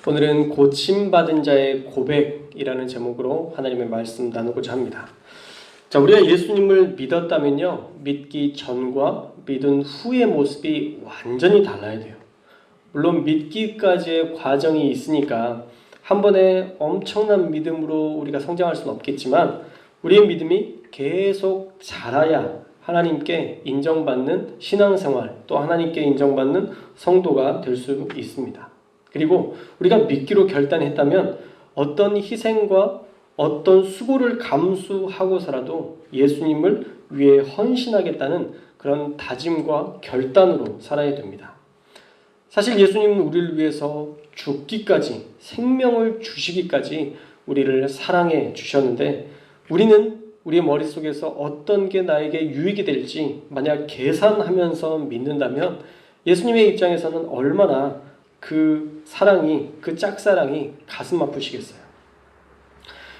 오늘은 고침받은 자의 고백이라는 제목으로 하나님의 말씀 나누고자 합니다. 자, 우리가 예수님을 믿었다면요, 믿기 전과 믿은 후의 모습이 완전히 달라야 돼요. 물론 믿기까지의 과정이 있으니까 한 번에 엄청난 믿음으로 우리가 성장할 수는 없겠지만 우리의 믿음이 계속 자라야 하나님께 인정받는 신앙생활, 또 하나님께 인정받는 성도가 될 수 있습니다. 그리고 우리가 믿기로 결단했다면 어떤 희생과 어떤 수고를 감수하고서라도 예수님을 위해 헌신하겠다는 그런 다짐과 결단으로 살아야 됩니다. 사실 예수님은 우리를 위해서 죽기까지, 생명을 주시기까지 우리를 사랑해 주셨는데, 우리는 우리의 머릿속에서 어떤 게 나에게 유익이 될지 만약 계산하면서 믿는다면 예수님의 입장에서는 얼마나 그 사랑이, 그 짝사랑이 가슴 아프시겠어요.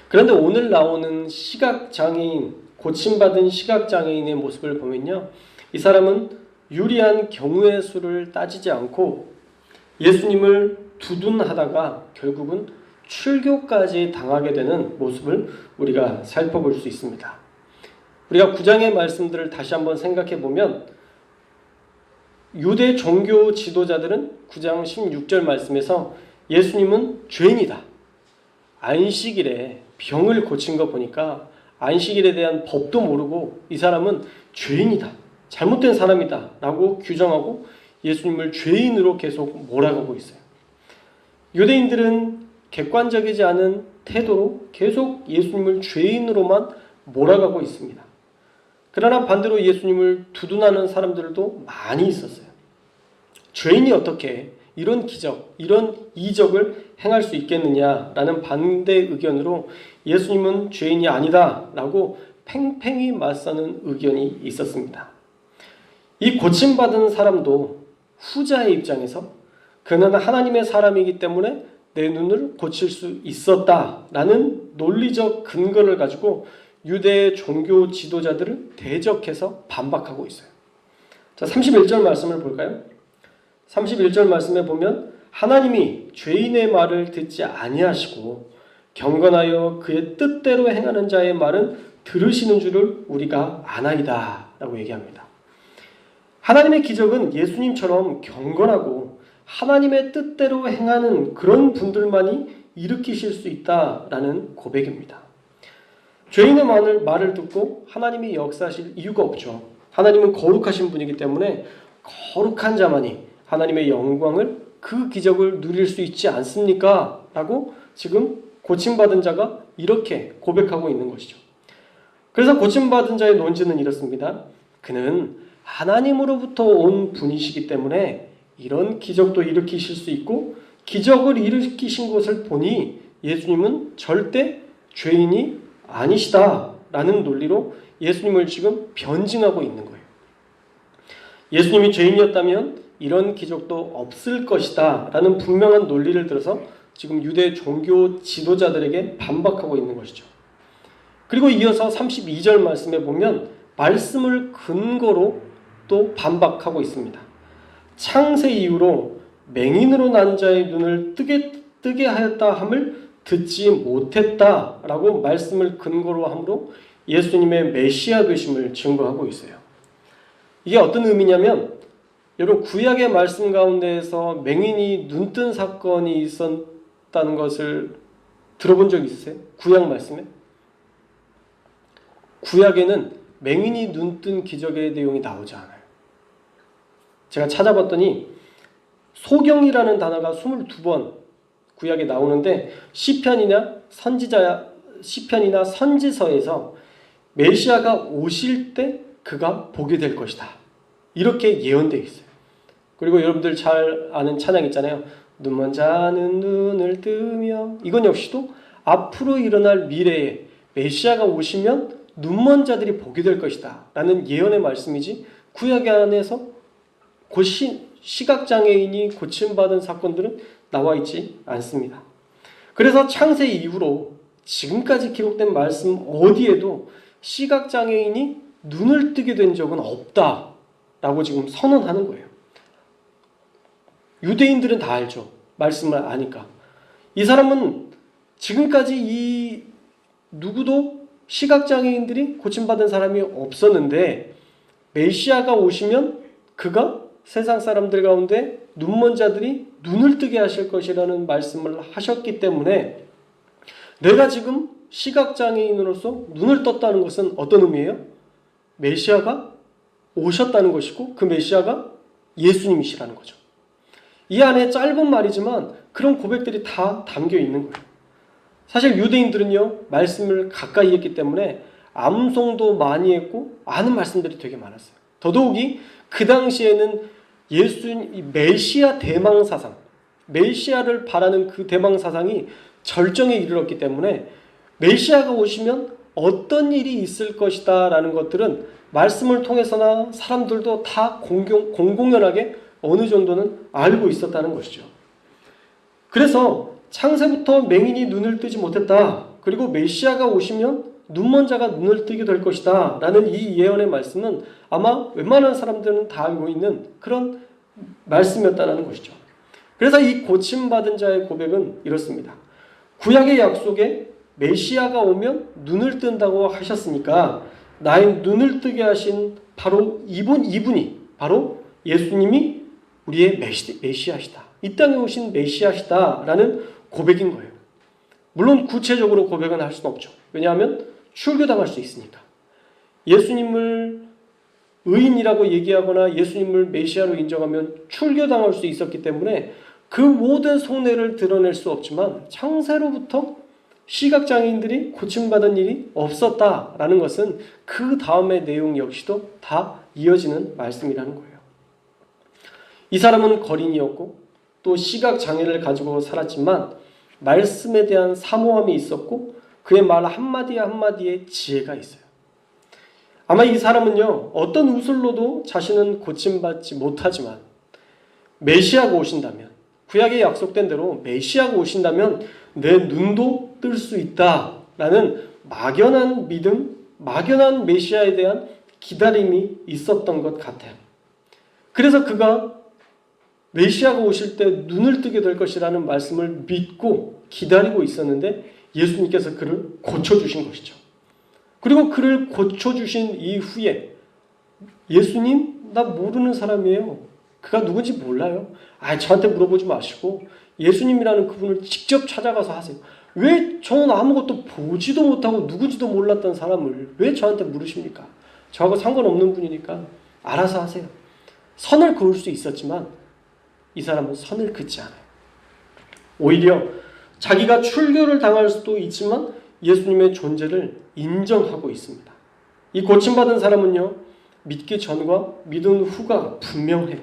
그런데 오늘 나오는 시각장애인, 고침받은 시각장애인의 모습을 보면요, 이 사람은 유리한 경우의 수를 따지지 않고 예수님을 두둔하다가 결국은 출교까지 당하게 되는 모습을 우리가 살펴볼 수 있습니다. 우리가 9장의 말씀들을 다시 한번 생각해 보면 유대 종교 지도자들은 9장 16절 말씀에서 예수님은 죄인이다, 안식일에 병을 고친 거 보니까 안식일에 대한 법도 모르고 이 사람은 죄인이다, 잘못된 사람이다 라고 규정하고 예수님을 죄인으로 계속 몰아가고 있어요. 유대인들은 객관적이지 않은 태도로 계속 예수님을 죄인으로만 몰아가고 있습니다. 그러나 반대로 예수님을 두둔하는 사람들도 많이 있었어요. 죄인이 어떻게 이런 기적, 이런 이적을 행할 수 있겠느냐라는 반대 의견으로 예수님은 죄인이 아니다라고 팽팽히 맞서는 의견이 있었습니다. 이 고침받은 사람도 후자의 입장에서 그는 하나님의 사람이기 때문에 내 눈을 고칠 수 있었다라는 논리적 근거를 가지고 유대 종교 지도자들을 대적해서 반박하고 있어요. 자, 31절 말씀을 볼까요? 31절 말씀에 보면 하나님이 죄인의 말을 듣지 아니하시고 경건하여 그의 뜻대로 행하는 자의 말은 들으시는 줄을 우리가 아나이다 라고 얘기합니다. 하나님의 기적은 예수님처럼 경건하고 하나님의 뜻대로 행하는 그런 분들만이 일으키실 수 있다라는 고백입니다. 죄인의 말을 듣고 하나님이 역사하실 이유가 없죠. 하나님은 거룩하신 분이기 때문에 거룩한 자만이 하나님의 영광을, 그 기적을 누릴 수 있지 않습니까? 라고 지금 고침받은 자가 이렇게 고백하고 있는 것이죠. 그래서 고침받은 자의 논지는 이렇습니다. 그는 하나님으로부터 온 분이시기 때문에 이런 기적도 일으키실 수 있고, 기적을 일으키신 것을 보니 예수님은 절대 죄인이 아니시다라는 논리로 예수님을 지금 변증하고 있는 거예요. 예수님이 죄인이었다면 이런 기적도 없을 것이다 라는 분명한 논리를 들어서 지금 유대 종교 지도자들에게 반박하고 있는 것이죠. 그리고 이어서 32절 말씀에 보면 말씀을 근거로 또 반박하고 있습니다. 창세 이후로 맹인으로 난 자의 눈을 뜨게 하였다 함을 듣지 못했다라고 말씀을 근거로 함으로 예수님의 메시아 되심을 증거하고 있어요. 이게 어떤 의미냐면, 여러분 구약의 말씀 가운데에서 맹인이 눈뜬 사건이 있었다는 것을 들어본 적 있으세요? 구약 말씀에? 구약에는 맹인이 눈뜬 기적의 내용이 나오지 않아요. 제가 찾아봤더니 소경이라는 단어가 22번 구약에 나오는데 시편이나 선지서에서 메시아가 오실 때 그가 보게 될 것이다, 이렇게 예언되어 있어요. 그리고 여러분들 잘 아는 찬양 있잖아요. 눈먼 자는 눈을 뜨며, 이건 역시도 앞으로 일어날 미래에 메시아가 오시면 눈먼 자들이 보게 될 것이다 라는 예언의 말씀이지, 구약 안에서 시각장애인이 고침받은 사건들은 나와 있지 않습니다. 그래서 창세 이후로 지금까지 기록된 말씀 어디에도 시각장애인이 눈을 뜨게 된 적은 없다라고 지금 선언하는 거예요. 유대인들은 다 알죠. 말씀을 아니까. 이 사람은 지금까지 이 누구도 시각장애인들이 고침받은 사람이 없었는데 메시아가 오시면 그가 세상 사람들 가운데 눈먼 자들이 눈을 뜨게 하실 것이라는 말씀을 하셨기 때문에 내가 지금 시각장애인으로서 눈을 떴다는 것은 어떤 의미예요? 메시아가 오셨다는 것이고 그 메시아가 예수님이시라는 거죠. 이 안에 짧은 말이지만 그런 고백들이 다 담겨 있는 거예요. 사실 유대인들은요, 말씀을 가까이 했기 때문에 암송도 많이 했고 아는 말씀들이 되게 많았어요. 더더욱이 그 당시에는 메시아 대망 사상, 메시아를 바라는 그 대망 사상이 절정에 이르렀기 때문에 메시아가 오시면 어떤 일이 있을 것이다 라는 것들은 말씀을 통해서나 사람들도 다 공공연하게 어느 정도는 알고 있었다는 것이죠. 그래서 창세부터 맹인이 눈을 뜨지 못했다. 그리고 메시아가 오시면 눈먼 자가 눈을 뜨게 될 것이다 라는 이 예언의 말씀은 아마 웬만한 사람들은 다 알고 있는 그런 말씀이었다는 것이죠. 그래서 이 고침받은 자의 고백은 이렇습니다. 구약의 약속에 메시아가 오면 눈을 뜬다고 하셨으니까 나의 눈을 뜨게 하신 바로 이분이 바로 예수님이 우리의 메시아시다. 이 땅에 오신 메시아시다 라는 고백인 거예요. 물론 구체적으로 고백은 할 수는 없죠. 왜냐하면 출교당할 수 있으니까. 예수님을 의인이라고 얘기하거나 예수님을 메시아로 인정하면 출교당할 수 있었기 때문에 그 모든 속내를 드러낼 수 없지만 창세로부터 시각장애인들이 고침받은 일이 없었다라는 것은 그 다음의 내용 역시도 다 이어지는 말씀이라는 거예요. 이 사람은 거린이었고 또 시각장애를 가지고 살았지만 말씀에 대한 사모함이 있었고 그의 말 한마디 한마디에 지혜가 있어요. 아마 이 사람은요, 어떤 우슬로도 자신은 고침받지 못하지만 메시아가 오신다면, 구약에 약속된 대로 메시아가 오신다면 내 눈도 뜰 수 있다라는 막연한 믿음, 막연한 메시아에 대한 기다림이 있었던 것 같아요. 그래서 그가 메시아가 오실 때 눈을 뜨게 될 것이라는 말씀을 믿고 기다리고 있었는데 예수님께서 그를 고쳐주신 것이죠. 그리고 그를 고쳐주신 이후에 예수님, 나 모르는 사람이에요. 그가 누군지 몰라요. 저한테 물어보지 마시고 예수님이라는 그분을 직접 찾아가서 하세요. 왜 저는 아무것도 보지도 못하고 누구지도 몰랐던 사람을 왜 저한테 물으십니까? 저하고 상관없는 분이니까 알아서 하세요. 선을 그을 수 있었지만 이 사람은 선을 긋지 않아요. 오히려 자기가 출교를 당할 수도 있지만 예수님의 존재를 인정하고 있습니다. 이 고침받은 사람은요, 믿기 전과 믿은 후가 분명해요.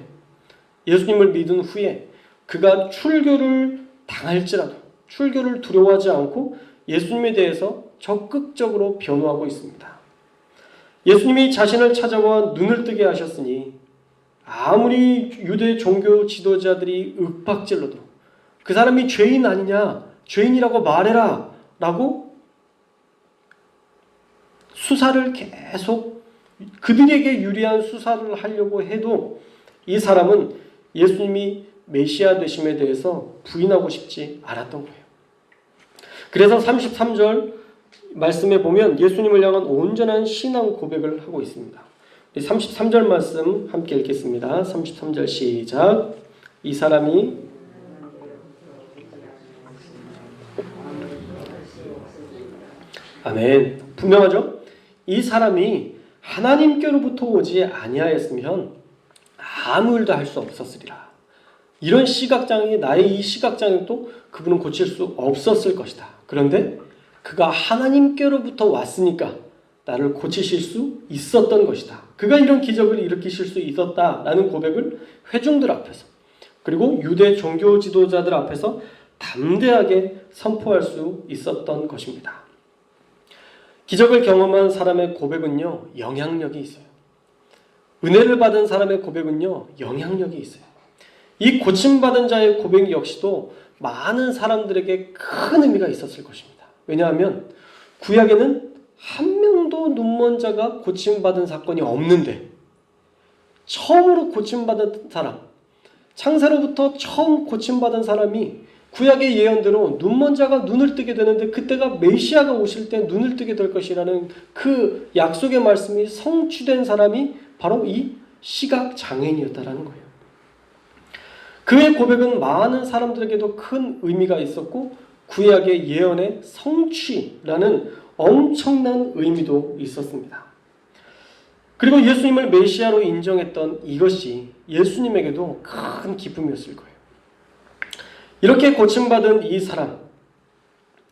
예수님을 믿은 후에 그가 출교를 당할지라도 출교를 두려워하지 않고 예수님에 대해서 적극적으로 변호하고 있습니다. 예수님이 자신을 찾아와 눈을 뜨게 하셨으니 아무리 유대 종교 지도자들이 윽박질러도 그 사람이 죄인 아니냐, 죄인이라고 말해라 라고 수사를 계속 그들에게 유리한 수사를 하려고 해도 이 사람은 예수님이 메시아 되심에 대해서 부인하고 싶지 않았던 거예요. 그래서 33절 말씀에 보면 예수님을 향한 온전한 신앙 고백을 하고 있습니다. 33절 말씀 함께 읽겠습니다. 33절 시작. 이 사람이 아멘. 분명하죠? 이 사람이 하나님께로부터 오지 아니하였으면 아무 일도 할 수 없었으리라. 이런 시각장애, 나의 이 시각장애도 그분은 고칠 수 없었을 것이다. 그런데 그가 하나님께로부터 왔으니까 나를 고치실 수 있었던 것이다. 그가 이런 기적을 일으키실 수 있었다라는 고백을 회중들 앞에서 그리고 유대 종교 지도자들 앞에서 담대하게 선포할 수 있었던 것입니다. 기적을 경험한 사람의 고백은요, 영향력이 있어요. 은혜를 받은 사람의 고백은요, 영향력이 있어요. 이 고침받은 자의 고백 역시도 많은 사람들에게 큰 의미가 있었을 것입니다. 왜냐하면 구약에는 한 명도 눈먼 자가 고침받은 사건이 없는데 처음으로 고침받은 사람, 창세로부터 처음 고침받은 사람이 구약의 예언대로 눈먼 자가 눈을 뜨게 되는데 그때가 메시아가 오실 때 눈을 뜨게 될 것이라는 그 약속의 말씀이 성취된 사람이 바로 이 시각장애인이었다라는 거예요. 그의 고백은 많은 사람들에게도 큰 의미가 있었고 구약의 예언의 성취라는 엄청난 의미도 있었습니다. 그리고 예수님을 메시아로 인정했던 이것이 예수님에게도 큰 기쁨이었을 거예요. 이렇게 고침받은 이 사람,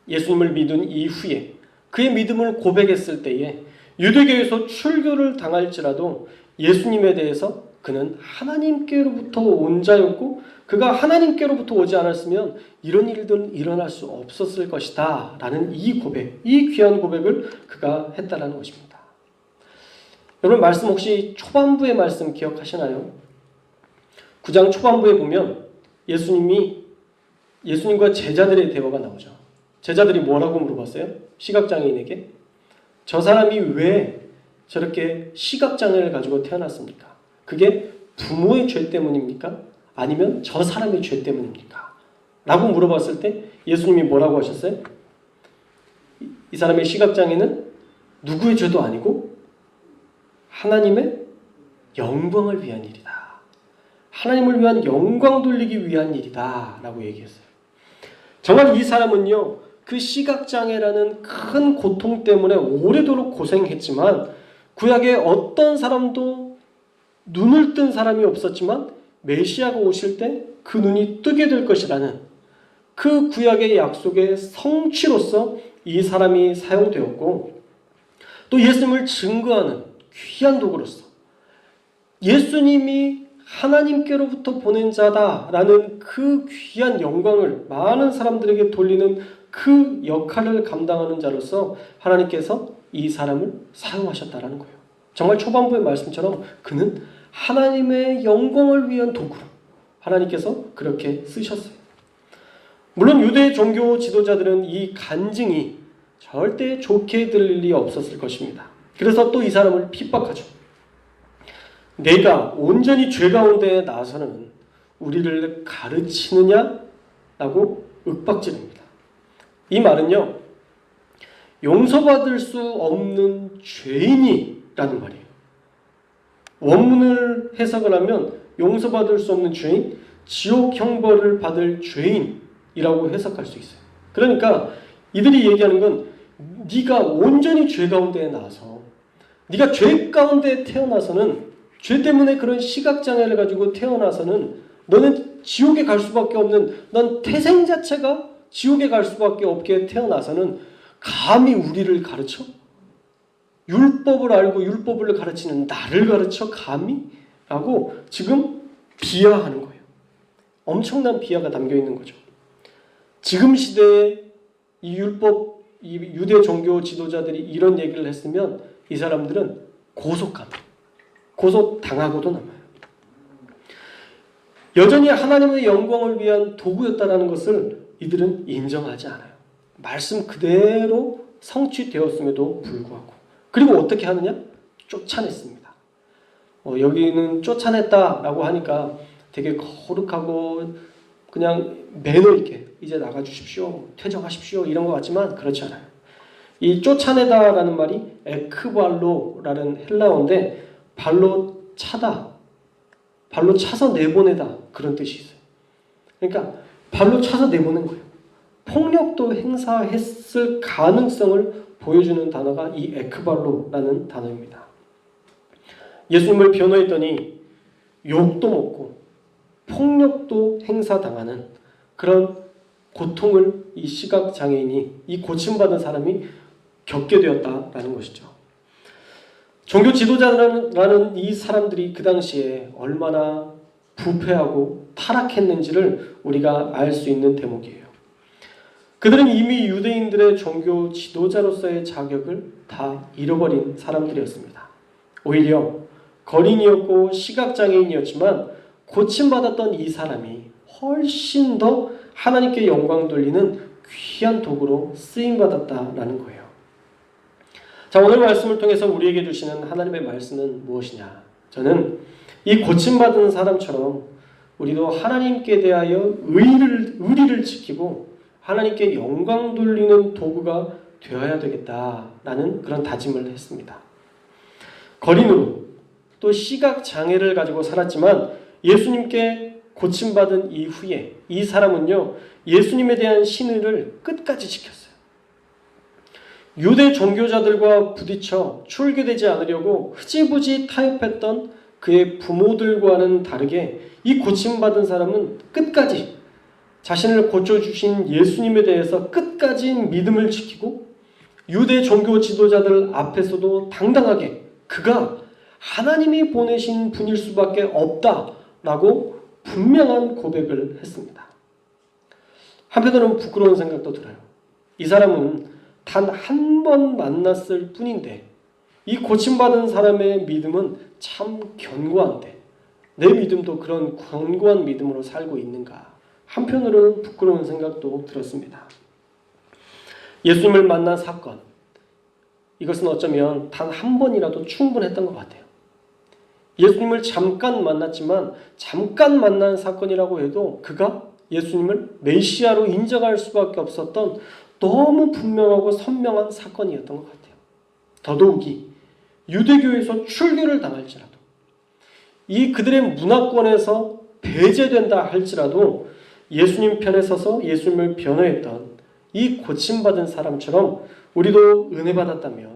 예수님을 믿은 이후에 그의 믿음을 고백했을 때에 유대교에서 출교를 당할지라도 예수님에 대해서 그는 하나님께로부터 온 자였고 그가 하나님께로부터 오지 않았으면 이런 일들은 일어날 수 없었을 것이다 라는 이 고백, 이 귀한 고백을 그가 했다라는 것입니다. 여러분 말씀 혹시 초반부의 말씀 기억하시나요? 9장 초반부에 보면 예수님과 제자들의 대화가 나오죠. 제자들이 뭐라고 물어봤어요? 시각장애인에게 저 사람이 왜 저렇게 시각장애를 가지고 태어났습니까? 그게 부모의 죄 때문입니까? 아니면 저 사람의 죄 때문입니까? 라고 물어봤을 때 예수님이 뭐라고 하셨어요? 이 사람의 시각장애는 누구의 죄도 아니고 하나님의 영광을 위한 일이다. 하나님을 위한 영광 돌리기 위한 일이다 라고 얘기했어요. 정말 이 사람은요 그 시각장애라는 큰 고통 때문에 오래도록 고생했지만 구약에 어떤 사람도 눈을 뜬 사람이 없었지만 메시아가 오실 때 그 눈이 뜨게 될 것이라는 그 구약의 약속의 성취로서 이 사람이 사용되었고 또 예수님을 증거하는 귀한 도구로서 예수님이 하나님께로부터 보낸 자다라는 그 귀한 영광을 많은 사람들에게 돌리는 그 역할을 감당하는 자로서 하나님께서 이 사람을 사용하셨다라는 거예요. 정말 초반부의 말씀처럼 그는 하나님의 영광을 위한 도구로 하나님께서 그렇게 쓰셨어요. 물론 유대 종교 지도자들은 이 간증이 절대 좋게 들릴 리 없었을 것입니다. 그래서 또 이 사람을 핍박하죠. 내가 온전히 죄 가운데 나서는 우리를 가르치느냐? 라고 윽박지릅니다. 이 말은요. 용서받을 수 없는 죄인이라는 말이에요. 원문을 해석을 하면 용서받을 수 없는 죄인, 지옥 형벌을 받을 죄인이라고 해석할 수 있어요. 그러니까 이들이 얘기하는 건 네가 온전히 죄 가운데 나서 네가 죄 가운데 태어나서는 죄 때문에 그런 시각장애를 가지고 태어나서는 너는 지옥에 갈 수밖에 없는 넌 태생 자체가 지옥에 갈 수밖에 없게 태어나서는 감히 우리를 가르쳐? 율법을 알고 율법을 가르치는 나를 가르쳐 감히? 라고 지금 비하하는 거예요. 엄청난 비하가 담겨있는 거죠. 지금 시대에 이 유대 종교 지도자들이 이런 얘기를 했으면 이 사람들은 고소당하고도 남아요. 여전히 하나님의 영광을 위한 도구였다는 것을 이들은 인정하지 않아요. 말씀 그대로 성취되었음에도 불구하고. 그리고 어떻게 하느냐? 쫓아냈습니다. 여기는 쫓아냈다라고 하니까 되게 거룩하고 그냥 매너 있게 이제 나가주십시오, 퇴정하십시오 이런 것 같지만 그렇지 않아요. 이 쫓아내다라는 말이 에크발로라는 헬라어인데 발로 차다, 발로 차서 내보내다 그런 뜻이 있어요. 그러니까 발로 차서 내보낸 거예요. 폭력도 행사했을 가능성을 보여주는 단어가 이 에크발로라는 단어입니다. 예수님을 변호했더니 욕도 먹고 폭력도 행사당하는 그런 고통을 이 시각장애인이, 이 고침받은 사람이 겪게 되었다라는 것이죠. 종교 지도자라는 이 사람들이 그 당시에 얼마나 부패하고 타락했는지를 우리가 알 수 있는 대목이에요. 그들은 이미 유대인들의 종교 지도자로서의 자격을 다 잃어버린 사람들이었습니다. 오히려 거린이었고 시각장애인이었지만 고침받았던 이 사람이 훨씬 더 하나님께 영광 돌리는 귀한 도구로 쓰임받았다라는 거예요. 자, 오늘 말씀을 통해서 우리에게 주시는 하나님의 말씀은 무엇이냐? 저는 이 고침받은 사람처럼 우리도 하나님께 대하여 의리를 지키고 하나님께 영광 돌리는 도구가 되어야 되겠다라는 그런 다짐을 했습니다. 거린으로 또 시각장애를 가지고 살았지만 예수님께 고침받은 이후에 이 사람은요, 예수님에 대한 신의를 끝까지 지켰어요. 유대 종교자들과 부딪혀 출교되지 않으려고 흐지부지 타협했던 그의 부모들과는 다르게 이 고침받은 사람은 끝까지 자신을 고쳐주신 예수님에 대해서 끝까지 믿음을 지키고 유대 종교 지도자들 앞에서도 당당하게 그가 하나님이 보내신 분일 수밖에 없다라고 분명한 고백을 했습니다. 한편으로는 부끄러운 생각도 들어요. 이 사람은 단 한 번 만났을 뿐인데 이 고침받은 사람의 믿음은 참 견고한데 내 믿음도 그런 견고한 믿음으로 살고 있는가? 한편으로는 부끄러운 생각도 들었습니다. 예수님을 만난 사건, 이것은 어쩌면 단 한 번이라도 충분했던 것 같아요. 예수님을 잠깐 만났지만 잠깐 만난 사건이라고 해도 그가 예수님을 메시아로 인정할 수밖에 없었던 너무 분명하고 선명한 사건이었던 것 같아요. 더더욱이 유대교에서 출교를 당할지라도 이 그들의 문화권에서 배제된다 할지라도 예수님 편에 서서 예수님을 변호했던 이 고침받은 사람처럼 우리도 은혜 받았다면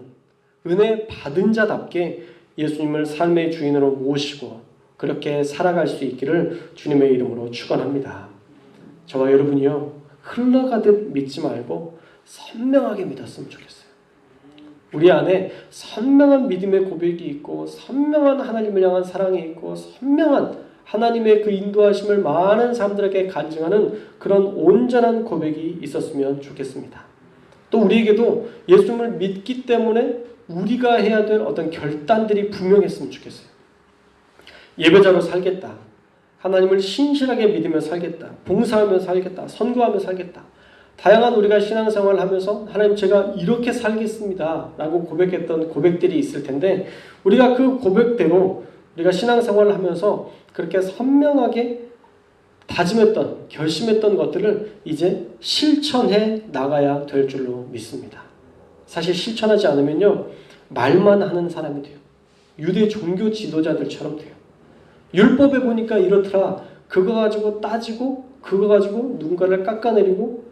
은혜 받은 자답게 예수님을 삶의 주인으로 모시고 그렇게 살아갈 수 있기를 주님의 이름으로 축원합니다. 저와 여러분이요, 흘러가듯 믿지 말고 선명하게 믿었으면 좋겠어요. 우리 안에 선명한 믿음의 고백이 있고 선명한 하나님을 향한 사랑이 있고 선명한 하나님의 그 인도하심을 많은 사람들에게 간증하는 그런 온전한 고백이 있었으면 좋겠습니다. 또 우리에게도 예수님을 믿기 때문에 우리가 해야 될 어떤 결단들이 분명했으면 좋겠어요. 예배자로 살겠다. 하나님을 신실하게 믿으며 살겠다. 봉사하며 살겠다. 선교하며 살겠다. 다양한 우리가 신앙생활을 하면서 하나님 제가 이렇게 살겠습니다 라고 고백했던 고백들이 있을 텐데 우리가 그 고백대로 우리가 신앙생활을 하면서 그렇게 선명하게 다짐했던 결심했던 것들을 이제 실천해 나가야 될 줄로 믿습니다. 사실 실천하지 않으면요 말만 하는 사람이 돼요. 유대 종교 지도자들처럼 돼요. 율법에 보니까 이렇더라. 그거 가지고 따지고 그거 가지고 누군가를 깎아내리고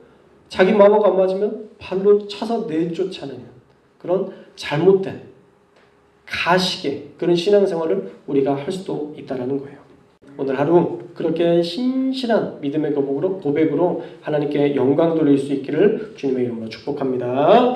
자기 마음하고 안 맞으면 발로 쳐서 내쫓아내는 그런 잘못된 가식의 그런 신앙생활을 우리가 할 수도 있다는 거예요. 오늘 하루 그렇게 신실한 믿음의 고백으로 하나님께 영광 돌릴 수 있기를 주님의 이름으로 축복합니다.